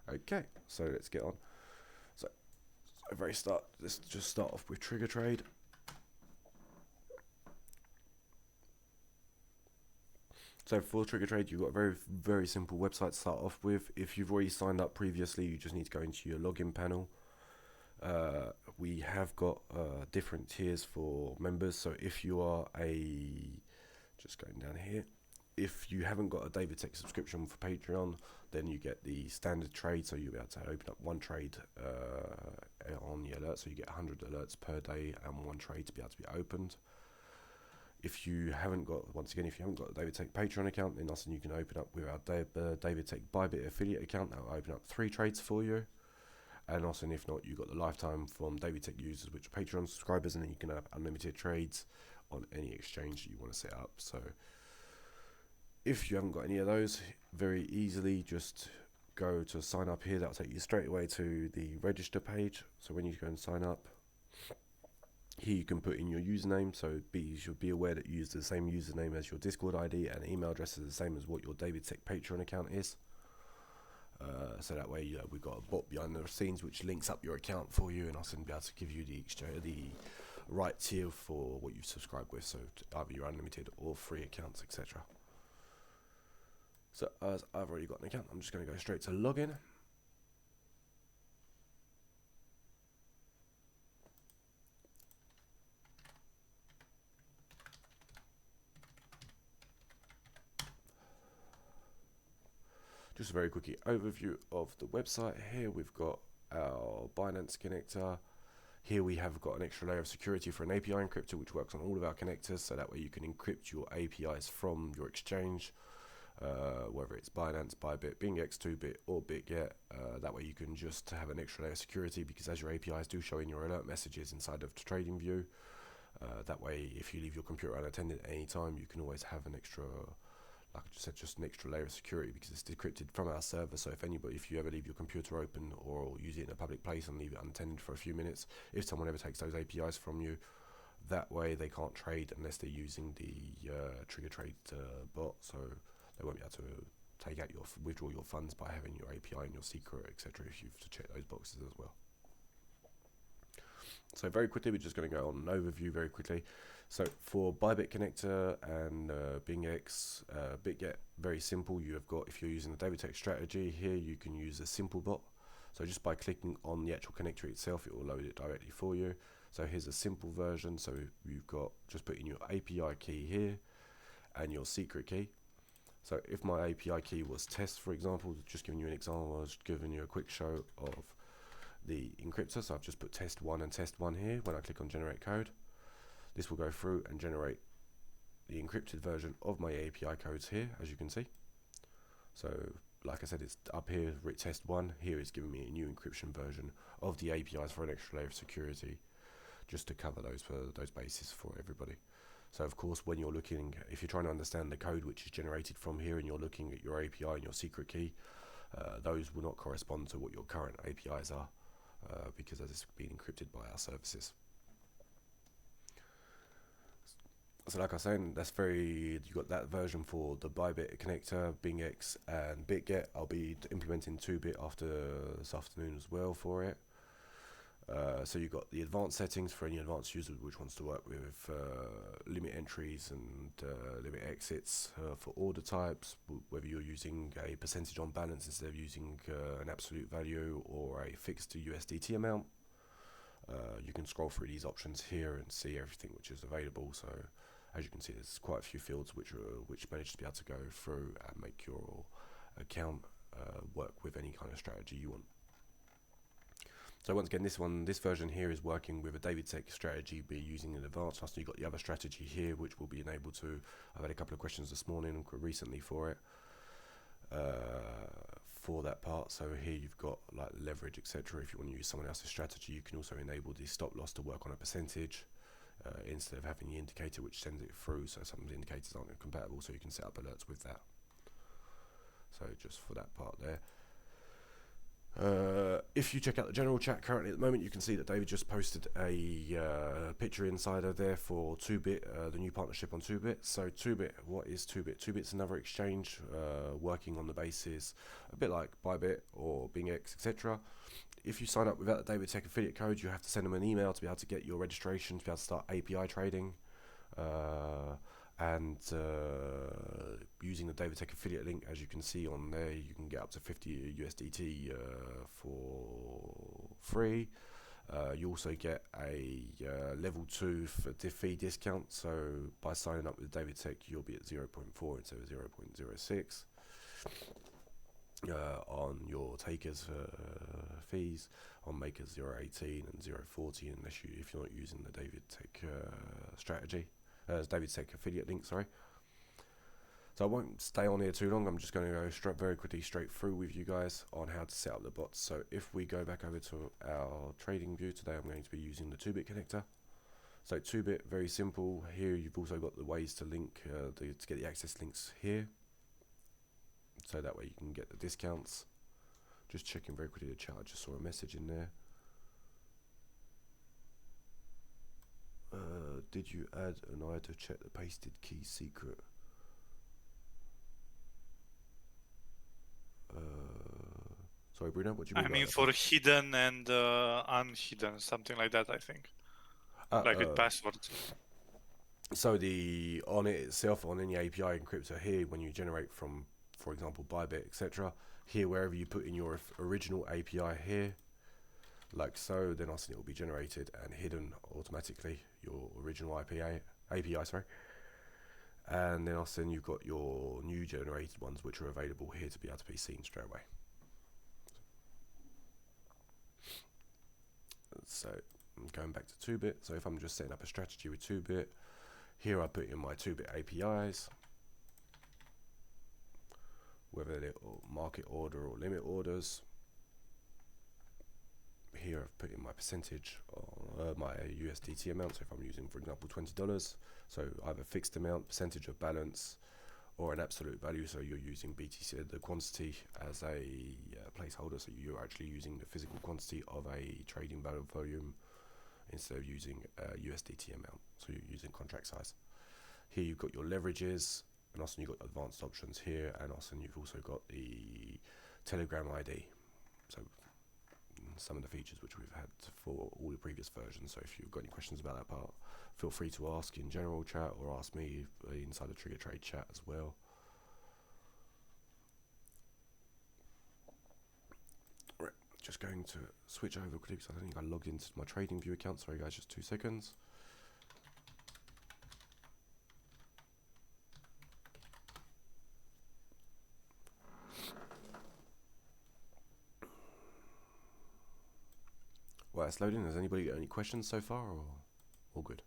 Okay, so let's get on. So let's just start off with trigger trade. So for trigger trade, you've got a very simple website to start off with. If you've already signed up previously, you just need to go into your login panel. We have got different tiers for members. So if you are just going down here, if you haven't got a Bitget subscription for Patreon, then you get the standard trade. So you'll be able to open up one trade on the alert. So you get 100 alerts per day and one trade to be able to be opened. If you haven't got, a Bitget Patreon account, then also you can open up with our Bitget Bybit affiliate account. That will open up 3 trades for you. And also, if not, you've got the lifetime from Bitget users, which are Patreon subscribers, and then you can have unlimited trades on any exchange that you want to set up. So if you haven't got any of those, very easily just go to sign up here. That'll take you straight away to the register page. So when you go and sign up, here you can put in your username. So you should be aware that you use the same username as your Discord ID, and email address is the same as what your Bitget Patreon account is. So that way, we've got a bot behind the scenes which links up your account for you, and also be able to give you the right tier for what you subscribe with. So either your unlimited or free accounts, etc. So as I've already got an account, I'm just going to go straight to login. Just a very quick overview of the website. Here we've got our Binance connector. Here we have got an extra layer of security for an API encryptor, which works on all of our connectors. So that way you can encrypt your APIs from your exchange, whether it's Binance, Bybit, BingX, Toobit, or Bitget. That way you can just have an extra layer of security, because as your APIs do show in your alert messages inside of the trading view, that way if you leave your computer unattended at any time, you can always have an extra, like I just said, just an extra layer of security, because it's decrypted from our server. So if you ever leave your computer open or use it in a public place and leave it unattended for a few minutes, if someone ever takes those APIs from you, that way they can't trade unless they're using the trigger trade bot. So they won't be able to withdraw your funds by having your API and your secret, etc. If you've to check those boxes as well. So very quickly, we're just going to go on an overview very quickly. So for Bybit connector and BingX, Bitget, very simple. You have got, if you're using the Bitget strategy here, you can use a simple bot. So just by clicking on the actual connector itself, it will load it directly for you. So here's a simple version. So you've got, just put in your API key here and your secret key. So if my API key was test, for example, just giving you an example, I was giving you a quick show of the encryptor. So I've just put test 1 and test 1 here. When I click on generate code, this will go through and generate the encrypted version of my API codes here, as you can see. So like I said, it's up here, test 1. Here it's giving me a new encryption version of the APIs for an extra layer of security, just to cover those bases for everybody. So of course, when you're looking, if you're trying to understand the code which is generated from here and you're looking at your API and your secret key, those will not correspond to what your current APIs are, because it's been encrypted by our services. So like I was saying, you got that version for the Bybit connector, BingX, and Bitget. I'll be implementing Toobit this afternoon as well for it. So you've got the advanced settings for any advanced user which wants to work with limit entries and limit exits for order types, whether you're using a percentage on balance instead of using an absolute value or a fixed to USDT amount. You can scroll through these options here and see everything which is available. So as you can see, there's quite a few fields which manage to be able to go through and make your account work with any kind of strategy you want. So once again, this version here is working with a Bitget strategy, be using an advanced. So you've got the other strategy here, which will be enabled to. I've had a couple of questions this morning recently for it, for that part. So here you've got like leverage, etc. If you want to use someone else's strategy, you can also enable the stop loss to work on a percentage instead of having the indicator which sends it through. So some of the indicators aren't compatible, so you can set up alerts with that. So just for that part there. If you check out the general chat currently at the moment, you can see that David just posted a picture insider there for Toobit, the new partnership on Toobit. So Toobit, what is Toobit? Toobit's another exchange working on the basis, a bit like Bybit or BingX, etc. If you sign up without the David Tech affiliate code, you have to send them an email to be able to get your registration, to be able to start API trading. And using the David Tech affiliate link, as you can see on there, you can get up to 50 USDT for free. You also get a level 2 for fee discount, so by signing up with David Tech, you'll be at 0.4 instead of 0.06 on your takers fees, on makers 0.18 and 0.40 if you're not using the David Tech strategy. David Tech affiliate link, sorry. So I won't stay on here too long. I'm just going to go very quickly straight through with you guys on how to set up the bots. So if we go back over to our trading view today, I'm going to be using the Toobit connector. So Toobit, very simple. Here you've also got the ways to link to get the access links here. So that way you can get the discounts. Just checking very quickly the chat. I just saw a message in there. Did you add an I to check the pasted key secret? Sorry, Bruno, what do you mean? I mean, for hidden and unhidden, something like that, I think. Like with passwords. So on it itself, on any API encryptor here, when you generate from, for example, Bybit, etc., here wherever you put in your original API here, like so, then it will be generated and hidden automatically, your original API, sorry. And then you've got your new generated ones, which are available here to be able to be seen straight away. So I'm going back to Toobit. So if I'm just setting up a strategy with Toobit, here I put in my Toobit APIs, whether they're market order or limit orders. Here I've put in my percentage on my USDT amount. So if I'm using, for example, $20, so either fixed amount, percentage of balance, or an absolute value. So you're using BTC, the quantity, as a placeholder. So you're actually using the physical quantity of a trading volume instead of using a USDT amount. So you're using contract size. Here you've got your leverages, and also you've got advanced options here, and also you've also got the Telegram ID. So some of the features which we've had for all the previous versions. So if you've got any questions about that part, feel free to ask in general chat or ask me inside the Trigger Trade chat as well. Right, just going to switch over quickly because I don't think I logged into my trading view account. Sorry guys, just 2 seconds. While it's loading, has anybody got any questions so far, or all good?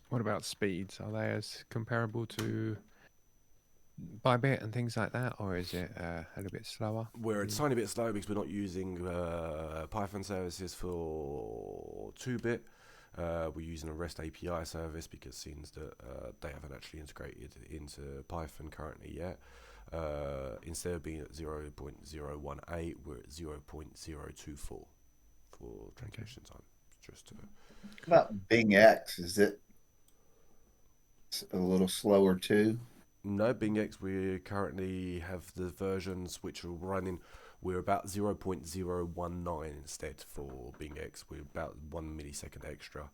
What about speeds? Are they as comparable to Bybit and things like that, or is it a little bit slower? We're a tiny bit slow because we're not using Python services for Toobit. We're using a REST API service because it seems that they haven't actually integrated into Python currently yet. Instead of being at 0.018, we're at 0.024 for translation time. Just What about BingX? Is it a little slower too? No, BingX, we currently have the versions which are running. We're about 0.019 instead for BingX. We're about 1 millisecond extra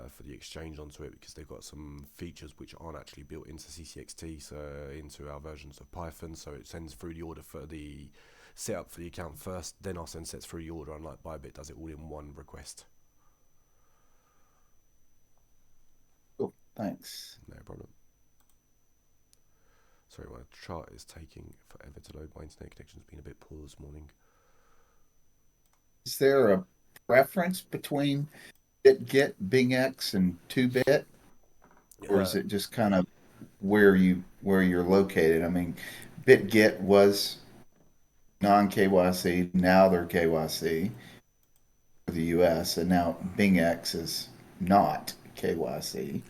for the exchange onto it because they've got some features which aren't actually built into CCXT, so into our versions of Python. So it sends through the order for the setup for the account first, then Arsene sets through the order, unlike Bybit does it all in one request. Cool, thanks. No problem. Sorry, my chart is taking forever to load. My internet connection's been a bit poor this morning. Is there a preference between Bitget, BingX, and Toobit, or is it just kind of where you're located? I mean, Bitget was non KYC, now they're KYC. for the US, and now BingX is not KYC.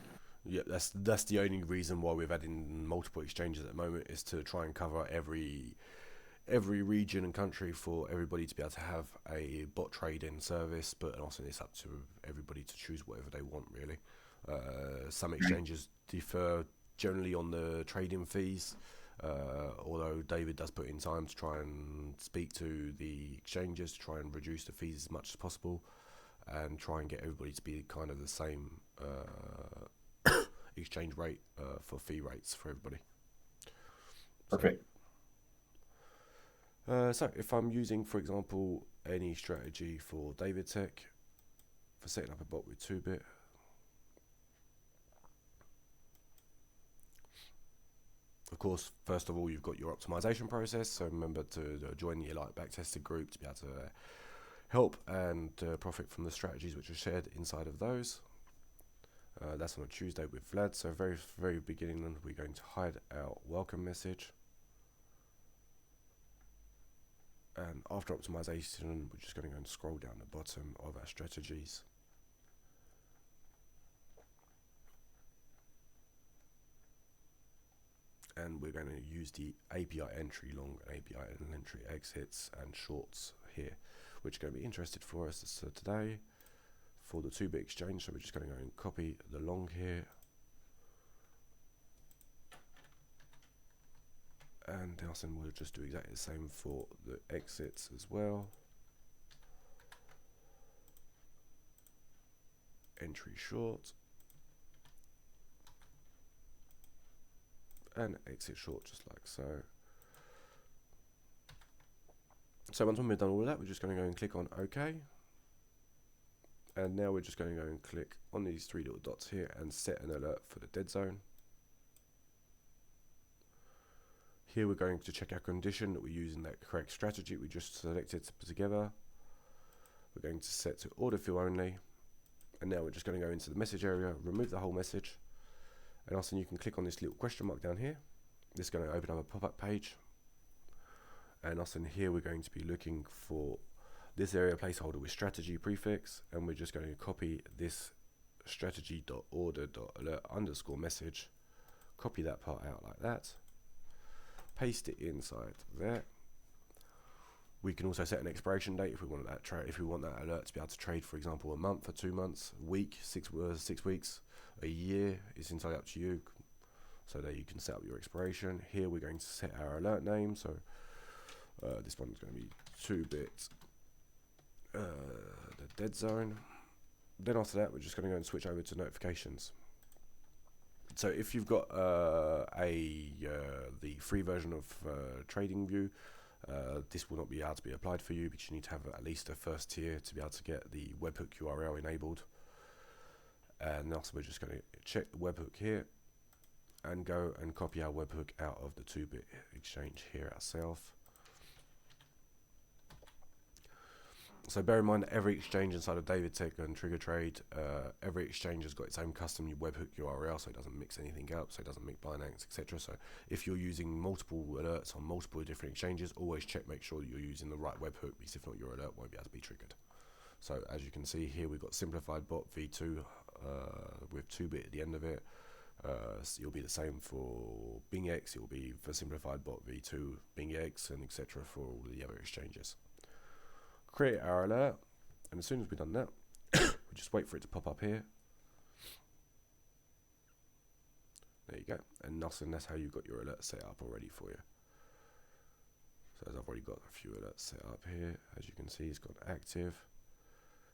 Yeah, that's the only reason why we've added in multiple exchanges at the moment, is to try and cover every region and country for everybody to be able to have a bot trading service. But also it's up to everybody to choose whatever they want, really. Some exchanges differ generally on the trading fees, although David does put in time to try and speak to the exchanges to try and reduce the fees as much as possible and try and get everybody to be kind of the same exchange rate for fee rates for everybody. Perfect. So if I'm using, for example, any strategy for David Tech for setting up a bot with Toobit, of course, first of all, you've got your optimization process. So remember to join the Elite backtested group to be able to help and profit from the strategies which are shared inside of those. That's on a Tuesday with Vlad. So very beginning, we're going to hide our welcome message. And after optimization, we're just going to go and scroll down the bottom of our strategies. And we're going to use the API entry long, API entry exits and shorts here, which are going to be interested for us today for the Toobit exchange. So we're just going to go and copy the long here. And then we'll just do exactly the same for the exits as well. Entry short. And exit short, just like so. So once we've done all of that, we're just going to go and click on OK. And now we're just going to go and click on these three little dots here and set an alert for the dead zone. Here we're going to check our condition that we're using that correct strategy we just selected to put together. We're going to set to autofill only. And now we're just going to go into the message area, remove the whole message. And also you can click on this little question mark down here. This is going to open up a pop-up page. And also in here we're going to be looking for this area placeholder with strategy prefix. And we're just going to copy this strategy.order.alert underscore message. Copy that part out like that. Paste it inside there. We can also set an expiration date if we want that if we want that alert to be able to trade, for example, a month or 2 months, a week, 6 weeks, a year. It's entirely up to you. So there you can set up your expiration. Here we're going to set our alert name. So this one's going to be Toobit, the dead zone. Then after that, we're just going to go and switch over to notifications. So if you've got the free version of TradingView, this will not be able to be applied for you because you need to have at least a first tier to be able to get the webhook URL enabled. And also we're just going to check the webhook here and go and copy our webhook out of the Toobit exchange here ourselves. So bear in mind that every exchange inside of David Tech and Trigger Trade, every exchange has got its own custom webhook URL, so it doesn't mix anything up, so it doesn't make Binance, etc. So if you're using multiple alerts on multiple different exchanges, always make sure that you're using the right webhook, because if not, your alert won't be able to be triggered. So as you can see here, we've got simplified bot v2 with Toobit at the end of it. So it'll be the same for BingX, it will be for simplified bot v2, BingX, and etc. for all the other exchanges. Create our alert, and as soon as we've done that, we just wait for it to pop up here. There you go, and that's how you've got your alert set up already for you. So as I've already got a few alerts set up here, as you can see, it's got active.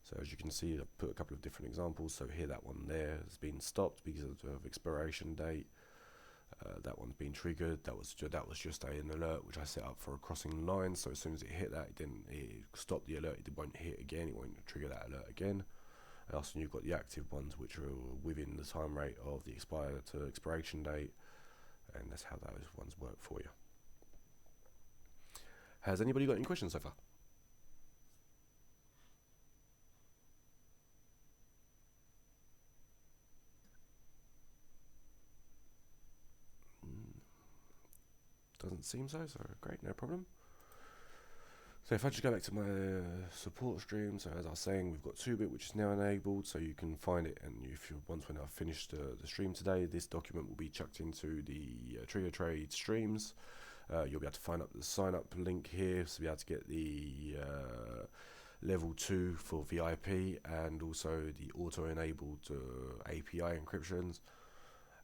So as you can see, I've put a couple of different examples. So here, that one there has been stopped because of expiration date. That one's been triggered. That was just an alert which I set up for a crossing line. So as soon as it hit that, it stopped the alert. It won't hit again. It won't trigger that alert again. And also you've got the active ones which are within the time rate of the expire to expiration date, and that's how those ones work for you. Has anybody got any questions so far? Doesn't seem so, so great, no problem. So if I just go back to my support stream, so as I was saying, we've got Toobit, which is now enabled, so you can find it. And if you once when I finish the stream today, this document will be chucked into the Trigger Trade streams. You'll be able to find the sign up link here, so you'll be able to get the level 2 for VIP and also the auto enabled API encryptions.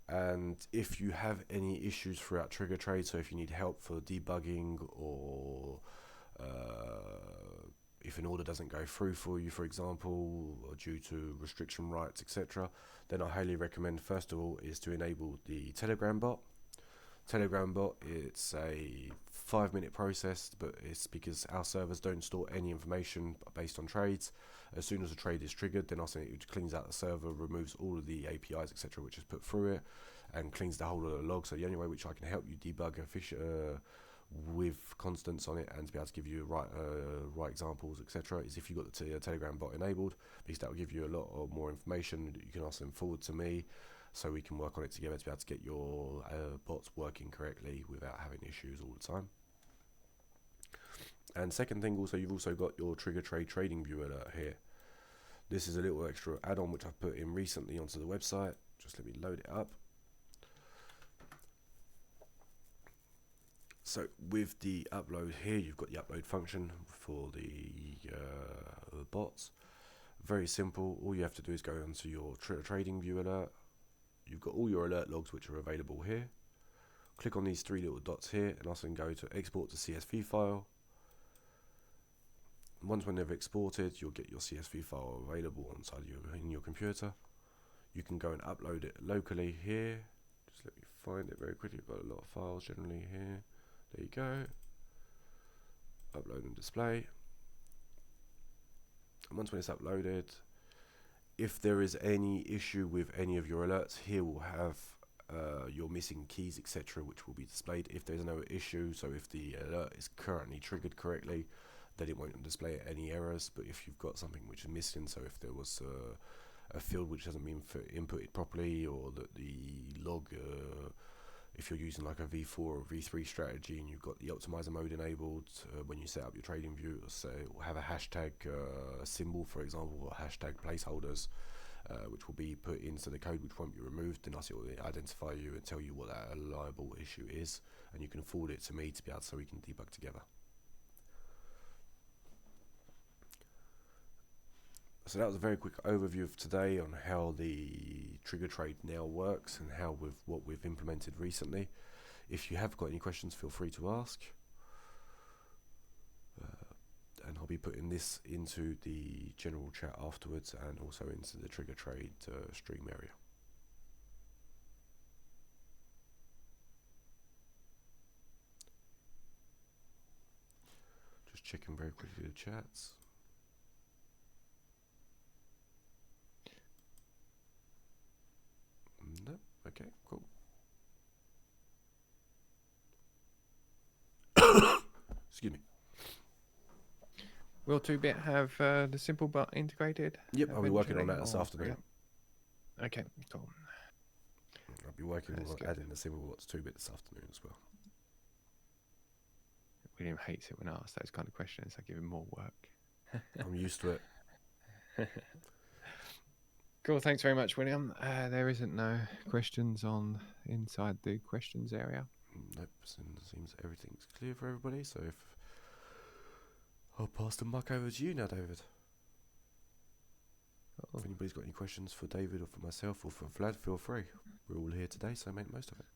And if you have any issues throughout Trigger Trade, so if you need help for debugging or if an order doesn't go through for you, for example, or due to restriction rights, etc., then I highly recommend, first of all, is to enable the Telegram bot. Telegram bot, it's a 5-minute process, but it's because our servers don't store any information based on trades. As soon as a trade is triggered, then it cleans out the server, removes all of the APIs, etc., which is put through it, and cleans the whole of the log. So the only way which I can help you debug a fish with constants on it and to be able to give you right examples, etc., is if you've got the Telegram bot enabled, because that will give you a lot of more information that you can ask them forward to me, so we can work on it together to be able to get your bots working correctly without having issues all the time. And second thing, also, you've also got your Trigger Trade Trading View alert here. This is a little extra add-on which I've put in recently onto the website. Just let me load it up. So with the upload here, you've got the upload function for the bots. Very simple. All you have to do is go onto your Trading View alert. You've got all your alert logs which are available here. Click on these 3 little dots here and also go to export to CSV file. Once when they've exported, you'll get your CSV file available in your computer. You can go and upload it locally here. Just let me find it very quickly. I've got a lot of files generally here. There you go. Upload and display. And once when it's uploaded, if there is any issue with any of your alerts, here we'll have your missing keys, etc., which will be displayed. If there's no issue, so if the alert is currently triggered correctly, then it won't display any errors. But if you've got something which is missing, so if there was a field which hasn't been inputted properly, or that the log, if you're using like a V4 or V3 strategy and you've got the optimizer mode enabled, when you set up your trading view, so it will have a hashtag symbol, for example, or hashtag placeholders, which will be put into the code, which won't be removed, and it will identify you and tell you what that liable issue is, and you can forward it to me to be able, so we can debug together. So that was a very quick overview of today on how the Trigger Trade now works and how what we've implemented recently. If you have got any questions, feel free to ask. And I'll be putting this into the general chat afterwards and also into the Trigger Trade stream area. Just checking very quickly the chats. No, okay, cool. Excuse me. Will Toobit have the simple bot integrated? Yep, I'll be working on that this afternoon. Yeah. Okay, cool. I'll be working on adding the simple bots to Toobit this afternoon as well. William hates it when I ask those kind of questions. I give him more work. I'm used to it. Cool, thanks very much, William. There isn't no questions on inside the questions area. Nope, seems everything's clear for everybody, so if I'll pass the mic over to you now, David. If anybody's got any questions for David or for myself or for Vlad, feel free. We're all here today, so make the most of it.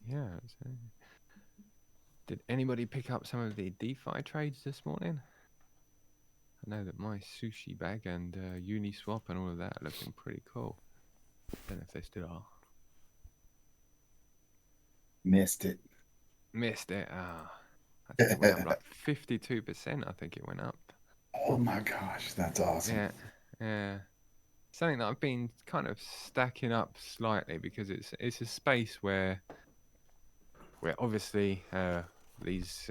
Yeah. So did anybody pick up some of the DeFi trades this morning? I know that my sushi bag and Uniswap and all of that are looking pretty cool. Don't know if they still are. Missed it. Missed it. I think it went up like 52%. I think it went up. Oh my gosh, that's awesome. Yeah, yeah. Something that I've been kind of stacking up slightly because it's a space where obviously these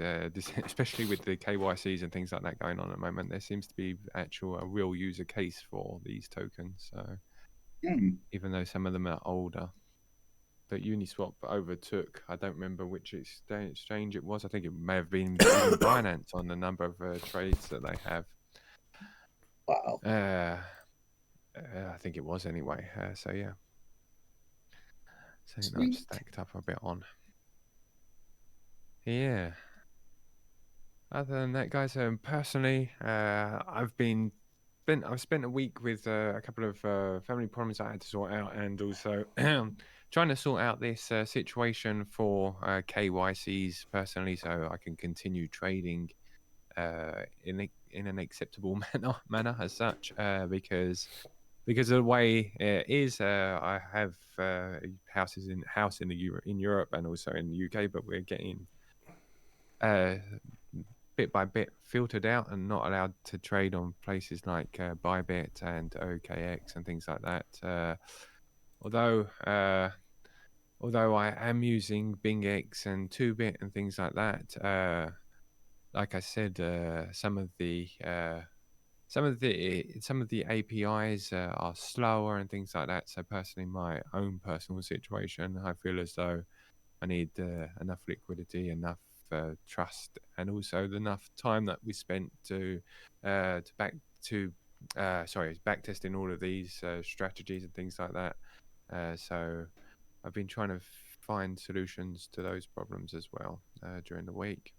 especially with the KYCs and things like that going on at the moment, there seems to be a real user case for these tokens. So even though some of them are older, that Uniswap overtook. I don't remember which exchange it was. I think it may have been even Binance on the number of trades that they have. Wow. I think it was anyway. So yeah. So Sweet. that's stacked up a bit on. Yeah. Other than that, guys, personally, I've spent a week with a couple of family problems I had to sort out, and also trying to sort out this situation for KYCs personally, so I can continue trading in an acceptable manner as such, because of the way it is. I have house in Europe and also in the UK, but we're getting bit by bit filtered out and not allowed to trade on places like Bybit and OKX and things like that. Although I am using BingX and Toobit and things like that, like I said, some of the APIs are slower and things like that. So personally, my own personal situation, I feel as though I need enough liquidity, enough trust, and also enough time that we spent to back testing all of these strategies and things like that. So I've been trying to find solutions to those problems as well during the week.